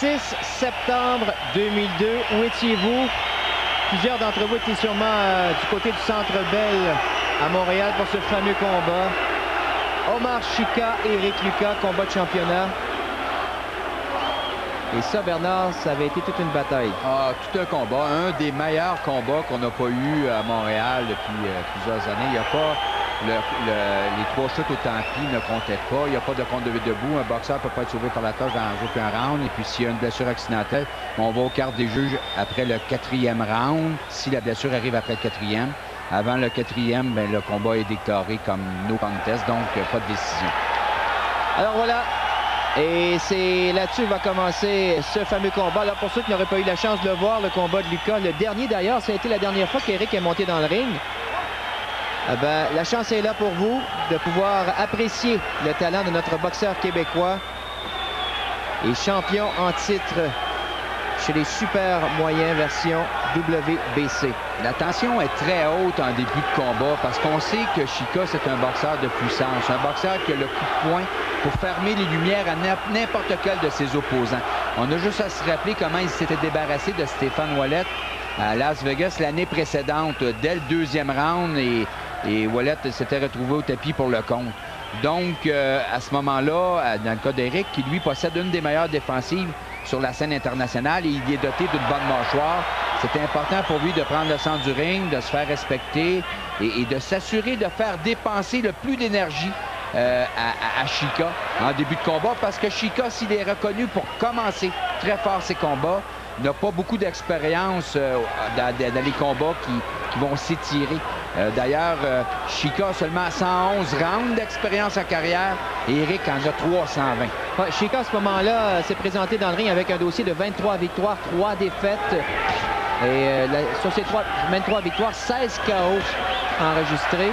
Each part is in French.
6 septembre 2002. Où étiez-vous? Plusieurs d'entre vous étaient sûrement du côté du Centre Bell à Montréal pour ce fameux combat. Omar Chika et Éric Lucas, combat de championnat. Et ça, Bernard, ça avait été toute une bataille. Ah, tout un combat. Un des meilleurs combats qu'on n'a pas eu à Montréal depuis plusieurs années. Il n'y a pas... les 3 chutes au tapis ne comptaient pas. Il n'y a pas de compte de debout. Un boxeur ne peut pas être sauvé par la tâche dans aucun round. Et puis, s'il y a une blessure accidentelle, on va aux cartes des juges après le 4e round. Si la blessure arrive après le 4e. Avant le 4e, bien, le combat est déclaré comme no contest, donc pas de décision. Alors voilà. Et c'est là-dessus que va commencer ce fameux combat. Alors pour ceux qui n'auraient pas eu la chance de le voir, le combat de Lucas, le dernier d'ailleurs, ça a été la dernière fois qu'Éric est monté dans le ring. Eh ben, la chance est là pour vous de pouvoir apprécier le talent de notre boxeur québécois et champion en titre chez les super moyens version WBC. La tension est très haute en début de combat parce qu'on sait que Chika, c'est un boxeur de puissance, un boxeur qui a le coup de poing pour fermer les lumières à n'importe quel de ses opposants. On a juste à se rappeler comment il s'était débarrassé de Stéphane Ouellet à Las Vegas l'année précédente, dès le 2e round, et Ouellet s'était retrouvé au tapis pour le compte. Donc, à ce moment-là, dans le cas d'Éric, qui lui possède une des meilleures défensives sur la scène internationale et il est doté d'une bonne mâchoire, c'était important pour lui de prendre le centre du ring, de se faire respecter et de s'assurer de faire dépenser le plus d'énergie à Chika en début de combat, parce que Chika, s'il est reconnu pour commencer très fort ses combats, n'a pas beaucoup d'expérience dans les combats qui vont s'étirer. D'ailleurs, Chika a seulement 111 rounds d'expérience en carrière et Éric en a 320. Ouais, Chika, à ce moment-là, s'est présenté dans le ring avec un dossier de 23 victoires, 3 défaites. Et sur ces 23 victoires, 16 KO enregistrés.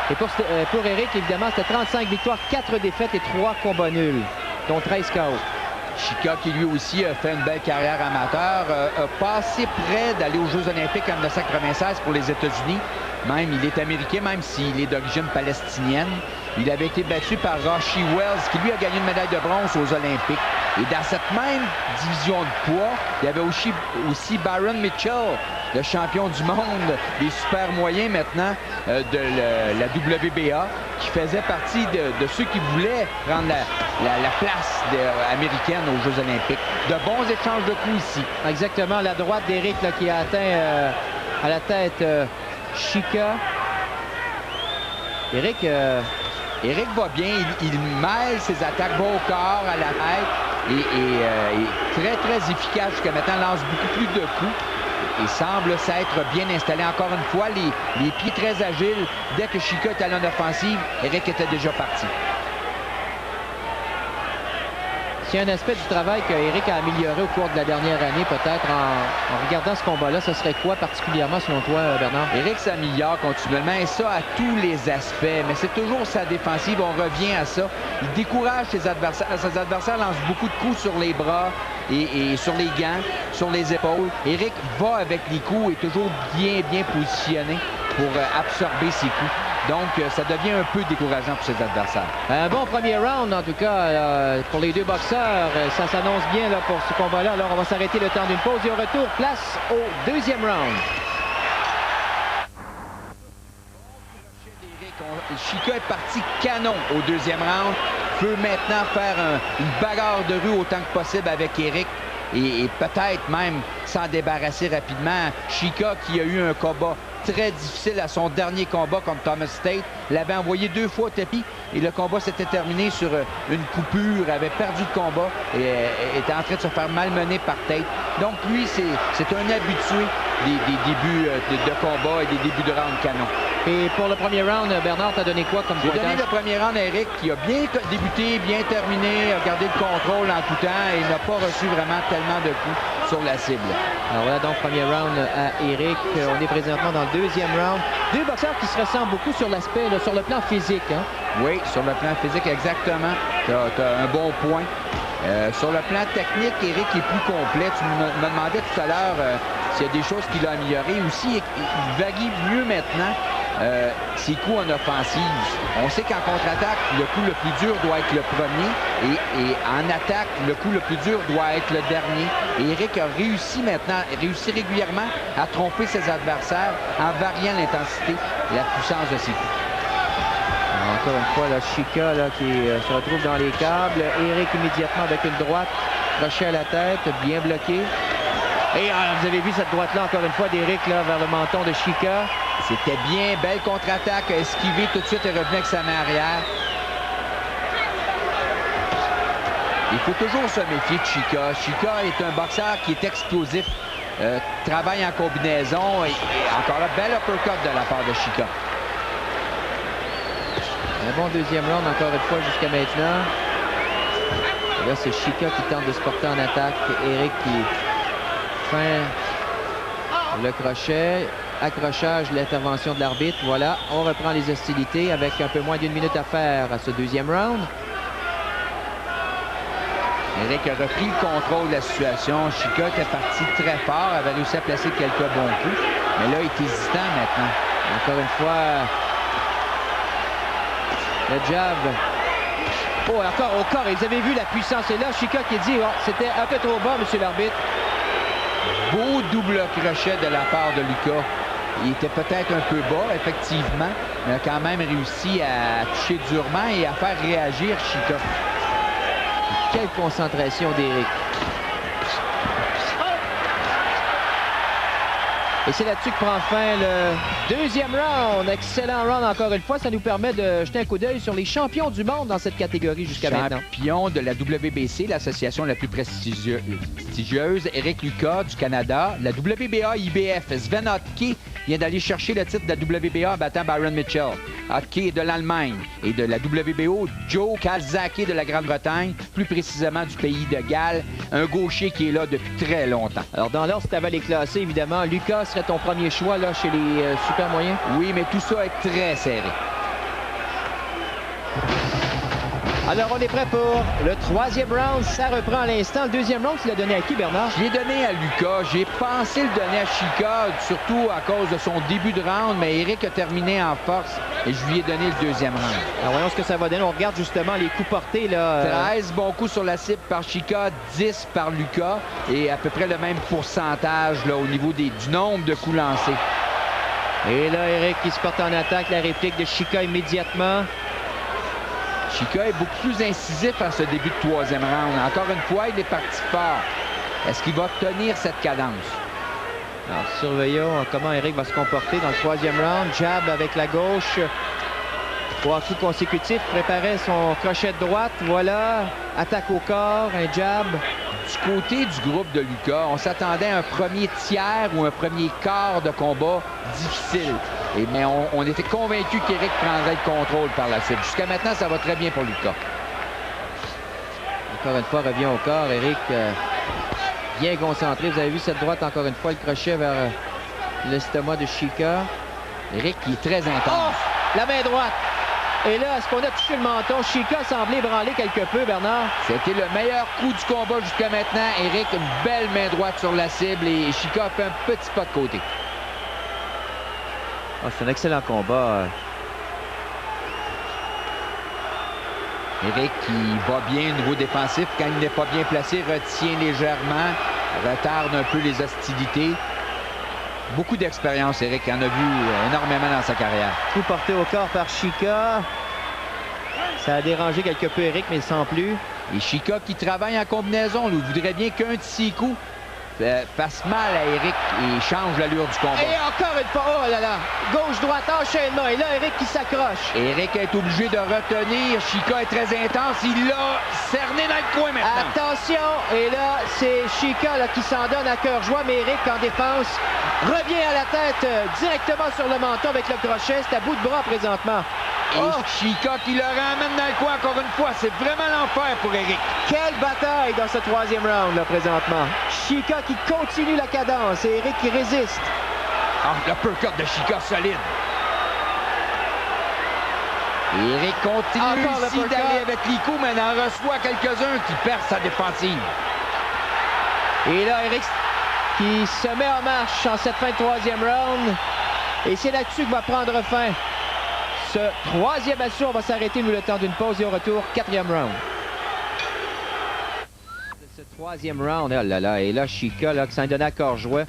Et pour Éric, évidemment, c'était 35 victoires, 4 défaites et 3 combats nuls, dont 13 KO. Chika, qui lui aussi a fait une belle carrière amateur, a passé près d'aller aux Jeux olympiques en 1996 pour les États-Unis. Même, il est américain, même s'il est d'origine palestinienne. Il avait été battu par Rashi Wells, qui lui a gagné une médaille de bronze aux Olympiques. Et dans cette même division de poids, il y avait aussi Byron Mitchell, le champion du monde des super moyens maintenant de la WBA, qui faisait partie de ceux qui voulaient prendre la place américaine aux Jeux olympiques. De bons échanges de coups ici. Exactement, la droite d'Éric qui a atteint à la tête Chika. Éric va bien, il mêle ses attaques bas au corps, à la tête, et très, très efficace jusqu'à maintenant, lance beaucoup plus de coups. Et semble s'être bien installé. Encore une fois, les pieds très agiles. Dès que Chika est allé en offensive, Éric était déjà parti. S'il y a un aspect du travail qu'Éric a amélioré au cours de la dernière année, peut-être en regardant ce combat-là, ce serait quoi particulièrement selon toi, Bernard? Éric s'améliore continuellement, et ça à tous les aspects. Mais c'est toujours sa défensive, on revient à ça. Il décourage ses adversaires. Ses adversaires lancent beaucoup de coups sur les bras et sur les gants, sur les épaules. Éric va avec les coups et toujours bien positionné pour absorber ses coups. Donc, ça devient un peu décourageant pour ses adversaires. Un bon premier round, en tout cas, pour les deux boxeurs. Ça s'annonce bien là, pour ce combat-là. Alors, on va s'arrêter le temps d'une pause et au retour, place au 2e round. Chika est parti canon au 2e round. Peut maintenant faire une bagarre de rue autant que possible avec Éric et peut-être même s'en débarrasser rapidement. Chika, qui a eu un combat très difficile à son dernier combat contre Thomas Tate, l'avait envoyé 2 fois au tapis et le combat s'était terminé sur une coupure, avait perdu le combat et était en train de se faire malmener par Tate. Donc lui, c'est un habitué des débuts de combat et des débuts de round canon. Et pour le premier round, Bernard, t'as donné quoi comme pointage? J'ai donné le premier round à Éric, qui a bien débuté, bien terminé, a gardé le contrôle en tout temps et n'a pas reçu vraiment tellement de coups sur la cible. Alors voilà donc premier round à Éric. On est présentement dans le 2e round. Deux boxeurs qui se ressemblent beaucoup sur l'aspect, sur le plan physique. Hein? Oui, sur le plan physique, exactement. Tu as un bon point. Sur le plan technique, Éric est plus complet. Tu me demandais tout à l'heure s'il y a des choses qu'il a améliorées. Aussi, il varie mieux maintenant. ses coups en offensive. On sait qu'en contre-attaque, le coup le plus dur doit être le premier et en attaque, le coup le plus dur doit être le dernier. Et Eric a réussi régulièrement à tromper ses adversaires en variant l'intensité et la puissance de ses coups. Encore une fois, la Chica là, qui se retrouve dans les câbles. Eric immédiatement avec une droite, crochet à la tête, bien bloqué. Et vous avez vu cette droite-là, encore une fois, d'Eric vers le menton de Chica. C'était bien, belle contre-attaque, esquivé tout de suite et revenu avec sa main arrière. Il faut toujours se méfier de Chica. Chica est un boxeur qui est explosif, travaille en combinaison et encore là, belle uppercut de la part de Chica. Un bon deuxième round encore une fois jusqu'à maintenant. Et là, c'est Chica qui tente de se porter en attaque. Eric qui fin le crochet. Accrochage, l'intervention de l'arbitre. Voilà, on reprend les hostilités avec un peu moins d'1 minute à faire à ce deuxième round. Eric a repris le contrôle de la situation. Chica était parti très fort, avait réussi à placer quelques bons coups. Mais là, il est hésitant maintenant. Encore une fois, le jab. Oh, encore au corps. Et vous avez vu la puissance. Et là, Chica qui dit, oh, c'était un peu trop bas, monsieur l'arbitre. Beau double crochet de la part de Lucas. Il était peut-être un peu bas, effectivement, mais a quand même réussi à toucher durement et à faire réagir Chica. Quelle concentration d'Eric. Et c'est là-dessus que prend fin le deuxième round. Excellent round encore une fois. Ça nous permet de jeter un coup d'œil sur les champions du monde dans cette catégorie jusqu'à maintenant. Champion de la WBC, l'association la plus prestigieuse, Eric Lucas du Canada. La WBA IBF, Sven Hotke vient d'aller chercher le titre de la WBA en battant Byron Mitchell. Hotke de l'Allemagne et de la WBO, Joe Calzaghe de la Grande-Bretagne, plus précisément du pays de Galles, un gaucher qui est là depuis très longtemps. Alors dans l'ordre, si tu avais les classés, évidemment, Lucas serait ton premier choix là, chez les super moyens? Oui, mais tout ça est très serré. Alors, on est prêt pour le troisième round. Ça reprend à l'instant. Le deuxième round, tu l'as donné à qui, Bernard? Je l'ai donné à Lucas. J'ai pensé le donner à Chica, surtout à cause de son début de round, mais Eric a terminé en force et je lui ai donné le deuxième round. Alors, voyons ce que ça va donner. On regarde justement les coups portés. Là, 13 bons coups sur la cible par Chica, 10 par Lucas et à peu près le même pourcentage là, au niveau du nombre de coups lancés. Et là, Eric qui se porte en attaque. La réplique de Chica immédiatement. Chica est beaucoup plus incisif en ce début de troisième round. Encore une fois, il est parti fort. Est-ce qu'il va tenir cette cadence? Alors, surveillons comment Eric va se comporter dans le troisième round. Jab avec la gauche. 3 coups consécutifs. Préparait son crochet de droite. Voilà. Attaque au corps. Un jab. Du côté du groupe de Lucas, on s'attendait à un premier tiers ou un premier quart de combat difficile. Mais on était convaincus qu'Eric prendrait le contrôle par la suite. Jusqu'à maintenant, ça va très bien pour Lucas. Encore une fois, revient au corps. Eric bien concentré. Vous avez vu cette droite, encore une fois, le crochet vers l'estomac de Chica. Eric qui est très intense. Oh! La main droite. Et là, est-ce qu'on a touché le menton? Chica semblait ébranler quelque peu, Bernard. C'était le meilleur coup du combat jusqu'à maintenant. Eric, une belle main droite sur la cible et Chica fait un petit pas de côté. Oh, c'est un excellent combat. Eric qui va bien au niveau défensif. Quand il n'est pas bien placé, retient légèrement, retarde un peu les hostilités. Beaucoup d'expérience, Eric. Il en a vu énormément dans sa carrière. Coup porté au corps par Chica. Ça a dérangé quelque peu Eric, mais sans plus. Et Chica qui travaille en combinaison. Il voudrait bien qu'un de ses coups fasse mal à Eric et change l'allure du combat. Et encore une fois, oh là là, gauche-droite, enchaînement. Et là, Eric qui s'accroche. Eric est obligé de retenir. Chica est très intense. Il l'a cerné dans le coin maintenant. Attention, et là, c'est Chica là, qui s'en donne à cœur joie, mais Eric en défense revient à la tête directement sur le menton avec le crochet. C'est à bout de bras présentement. Et Chica qui le ramène dans le coin encore une fois. C'est vraiment l'enfer pour Eric. Quelle bataille dans ce troisième round là présentement. Chica qui continue la cadence et Eric qui résiste. L'uppercut de Chica solide. Et Eric continue ici d'aller avec les coups, mais il en reçoit quelques-uns qui perdent sa défensive. Et là, Eric qui se met en marche en cette fin de troisième round. Et c'est là-dessus que va prendre fin ce troisième assaut. On va s'arrêter, nous, le temps d'une pause et au retour, quatrième round. Ce troisième round, oh là là, et là, Chica, là, qui s'en donnait à corps joie.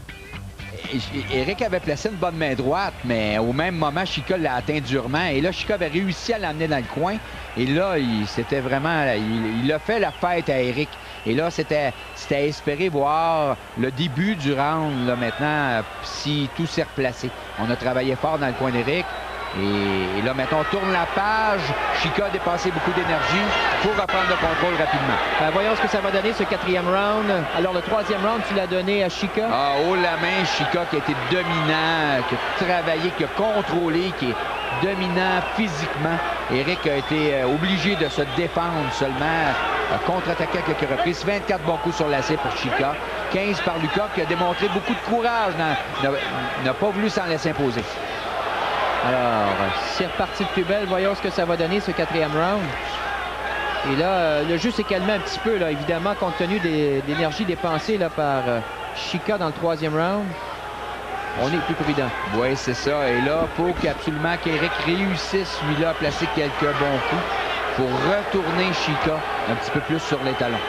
Éric avait placé une bonne main droite, mais au même moment, Chica l'a atteint durement. Et là, Chica avait réussi à l'amener dans le coin. Et là, c'était vraiment... Il a fait la fête à Éric. Et là, c'était à espérer voir le début du round, là, maintenant, si tout s'est replacé. On a travaillé fort dans le coin d'Éric. Et là, maintenant, on tourne la page. Chica a dépensé beaucoup d'énergie pour reprendre le contrôle rapidement. Voyons ce que ça va donner, ce quatrième round. Alors, le troisième round, tu l'as donné à Chica. Ah, haut la main, Chica qui a été dominant, qui a travaillé, qui a contrôlé, qui est dominant physiquement. Éric a été obligé de se défendre seulement, contre-attaquer à quelques reprises. 24 bons coups sur lacet pour Chica. 15 par Lucas, qui a démontré beaucoup de courage. N'a pas voulu s'en laisser imposer. Alors, c'est reparti de plus belle. Voyons ce que ça va donner, ce quatrième round. Et là, le jeu s'est calmé un petit peu, là, évidemment, compte tenu de l'énergie dépensée là, par Chica dans le troisième round. On est plus prudent. Oui, c'est ça. Et là, il faut absolument qu'Éric réussisse, lui-là, à placer quelques bons coups pour retourner Chica un petit peu plus sur les talons.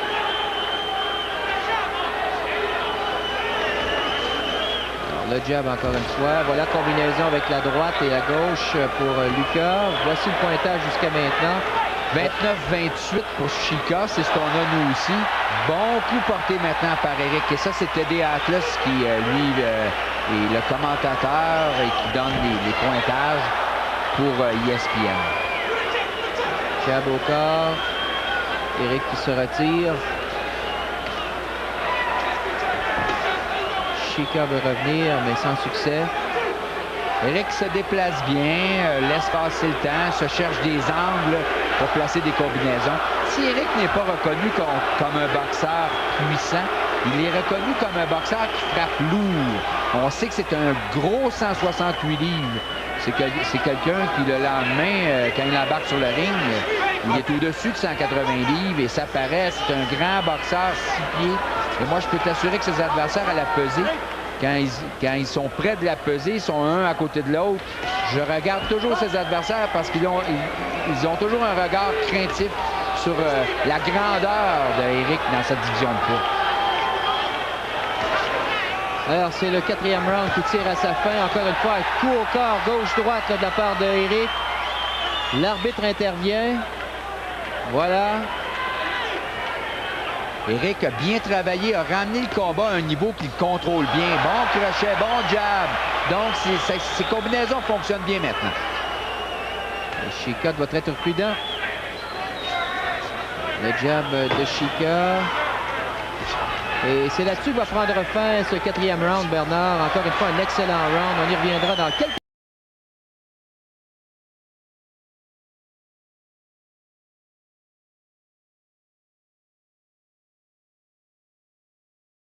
Le jab encore une fois. Voilà, combinaison avec la droite et la gauche pour Lucas. Voici le pointage jusqu'à maintenant. 29-28 pour Chica, c'est ce qu'on a nous aussi. Bon coup porté maintenant par Éric. Et ça, c'est Teddy Atlas qui, lui, est le commentateur et qui donne les pointages pour ESPN. Jab au corps. Éric qui se retire. Chica veut revenir, mais sans succès. Éric se déplace bien, laisse passer le temps, se cherche des angles pour placer des combinaisons. Si Éric n'est pas reconnu comme un boxeur puissant, il est reconnu comme un boxeur qui frappe lourd. On sait que c'est un gros 168 livres. C'est quelqu'un qui, le lendemain, quand il embarque sur le ring, il est au-dessus de 180 livres et ça paraît, c'est un grand boxeur 6 pieds. Et moi, je peux t'assurer que ses adversaires à la pesée, quand ils sont près de la pesée, ils sont un à côté de l'autre. Je regarde toujours ses adversaires parce qu'ils ont toujours un regard craintif sur la grandeur d'Éric dans cette division de poids. Alors, c'est le quatrième round qui tire à sa fin. Encore une fois, un coup au corps, gauche-droite de la part d'Éric. L'arbitre intervient. Voilà. Éric a bien travaillé, a ramené le combat à un niveau qu'il contrôle bien. Bon crochet, bon jab. Donc, ces combinaisons fonctionnent bien maintenant. Chica doit être prudent. Le jab de Chica. Et c'est là-dessus que va prendre fin ce quatrième round, Bernard. Encore une fois, un excellent round. On y reviendra dans quelques